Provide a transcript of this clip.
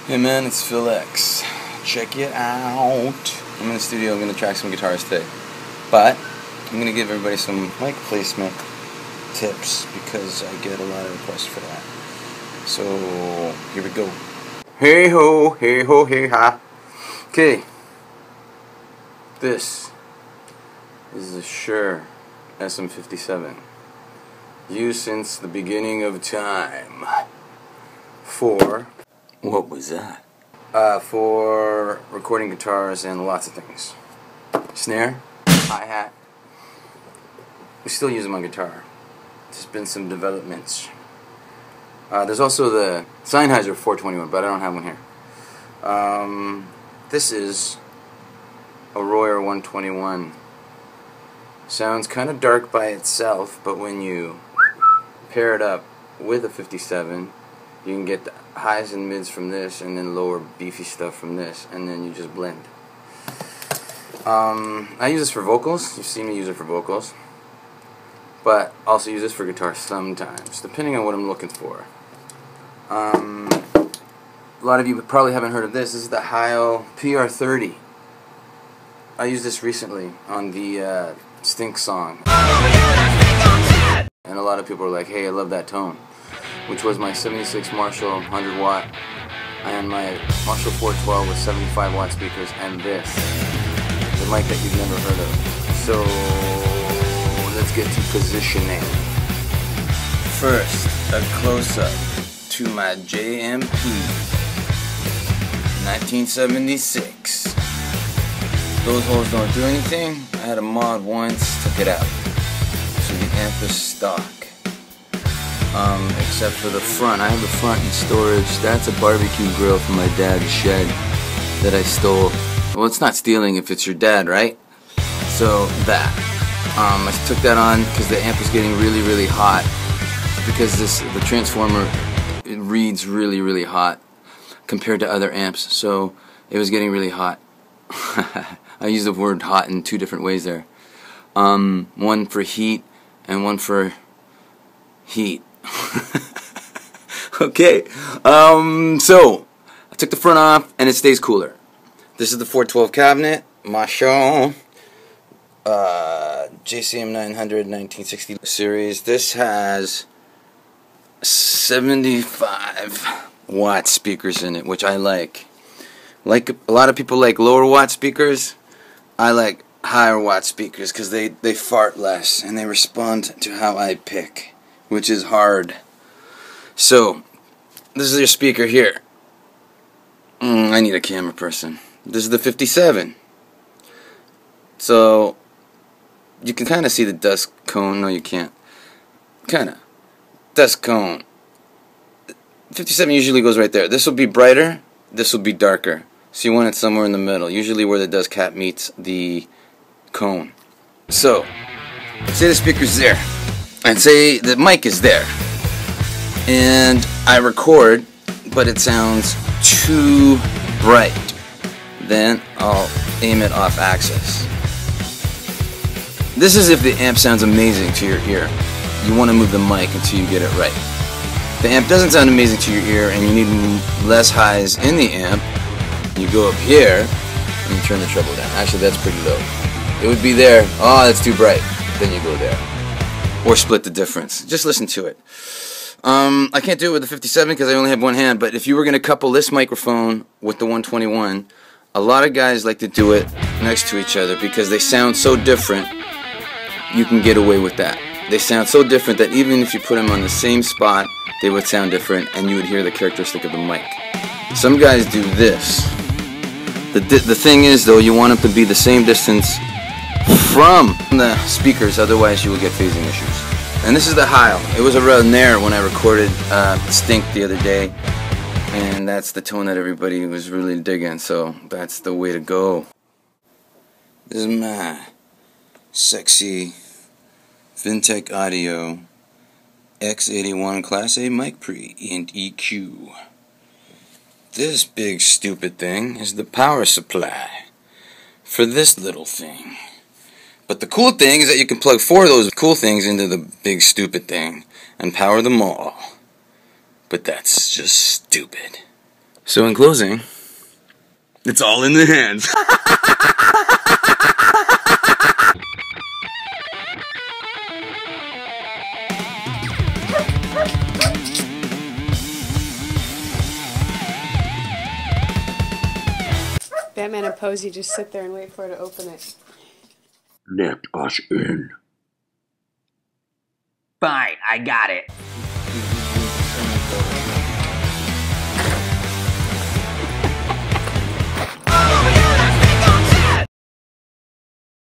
Hey man, it's Phil X. Check it out. I'm in the studio, I'm going to track some guitars today. But I'm going to give everybody some mic placement tips because I get a lot of requests for that. So, here we go. Hey ho, hey ha. Okay. This is a Shure SM57. Used since the beginning of time. For... what was that? For recording guitars and lots of things. Snare, hi-hat. We still use them on guitar. There's been some developments. There's also the Sennheiser 421, but I don't have one here. This is a Royer 121. Sounds kind of dark by itself, but when you pair it up with a 57, you can get the highs and mids from this, and then lower beefy stuff from this, and then you just blend. I use this for vocals. You've seen me use it for vocals, but also use this for guitar sometimes, depending on what I'm looking for. A lot of you probably haven't heard of this. This is the Heil PR30. I used this recently on the Stink song, and a lot of people were like, "Hey, I love that tone," which was my 76 Marshall 100 watt and my Marshall 412 with 75 watt speakers, and this, the mic that you've never heard of. So let's get to positioning. First, a close-up to my JMP 1976. Those holes don't do anything. I had a mod once, took it out. So the amp is stock. Except for the front. I have the front in storage. That's a barbecue grill from my dad's shed that I stole. Well, it's not stealing if it's your dad, right? So that. I took that on because the amp was getting really hot. Because the transformer, it reads really hot compared to other amps. So it was getting really hot. I use the word hot in two different ways there. One for heat and one for heat. Okay, so I took the front off and it stays cooler. This is the 412 cabinet, Marshall JCM 900 1960 series. This has 75 watt speakers in it, which I like. Like a lot of people like lower watt speakers, I like higher watt speakers because they fart less and they respond to how I pick, which is hard. So, this is your speaker here. I need a camera person. This is the 57. So, you can kind of see the dust cone. No, you can't. Kind of. Dust cone. 57 usually goes right there. This will be brighter. This will be darker. So you want it somewhere in the middle. Usually where the dust cap meets the cone. So, say the speaker's there. And say the mic is there. And I record, but it sounds too bright. Then I'll aim it off axis. This is if the amp sounds amazing to your ear. You want to move the mic until you get it right. The amp doesn't sound amazing to your ear and you need less highs in the amp. You go up here and you turn the treble down. Actually, that's pretty low. It would be there. Oh, that's too bright. Then you go there. Or split the difference. Just listen to it. I can't do it with the 57 because I only have one hand, but if you were going to couple this microphone with the 121, a lot of guys like to do it next to each other because they sound so different, you can get away with that. They sound so different that even if you put them on the same spot, they would sound different and you would hear the characteristic of the mic. Some guys do this. The thing is, though, you want them to be the same distance from the speakers, otherwise you will get phasing issues. And this is the Heil. It was around there when I recorded Stink the other day, and that's the tone that everybody was really digging, so that's the way to go. This is my sexy Vintech Audio X81 Class A mic pre and EQ. This big stupid thing is the power supply for this little thing. But the cool thing is that you can plug 4 of those cool things into the big stupid thing and power them all. But that's just stupid. So in closing, it's all in the hands. Batman and Posey just sit there and wait for her to open it. Let us in. Fine, I got it.